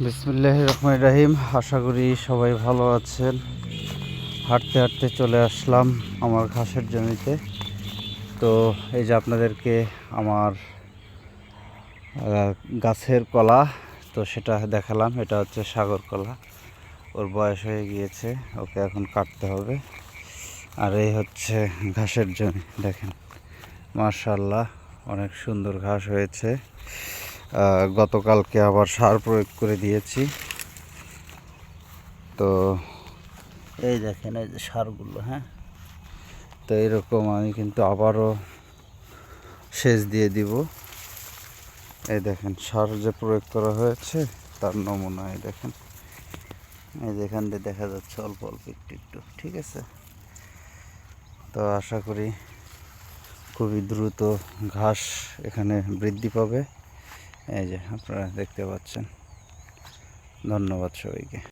বিসমিল্লাহির রহমানির রহিম। আশা করি সবাই ভালো আছেন। হাঁটতে হাঁটতে চলে আসলাম আমার ঘাসের জমিতে। তো এই যে আপনাদেরকে আমার গাছের কলা, তো সেটা দেখালাম। এটা হচ্ছে সাগর কলা, ওর বয়স হয়ে গিয়েছে, ওকে এখন কাটতে হবে। আর এই হচ্ছে ঘাসের জমি, দেখেন মাশাআল্লাহ অনেক সুন্দর ঘাস হয়েছে। গতকালকে আবার সার প্রয়োগ করে দিয়েছি। তো এই দেখেন এই যে সারগুলো, হ্যাঁ, তো এরকম আমি কিন্তু আবারও সেচ দিয়ে দিব। এই দেখেন সার যে প্রয়োগ করা হয়েছে তার নমুনা, এই দেখেন, এই যেখান দিয়ে দেখা যাচ্ছে অল্প অল্প একটু একটু, ঠিক আছে। তো আশা করি খুবই দ্রুত ঘাস এখানে বৃদ্ধি পাবে। এই যে আপনারা দেখতে পাচ্ছেন। ধন্যবাদ সবাইকে।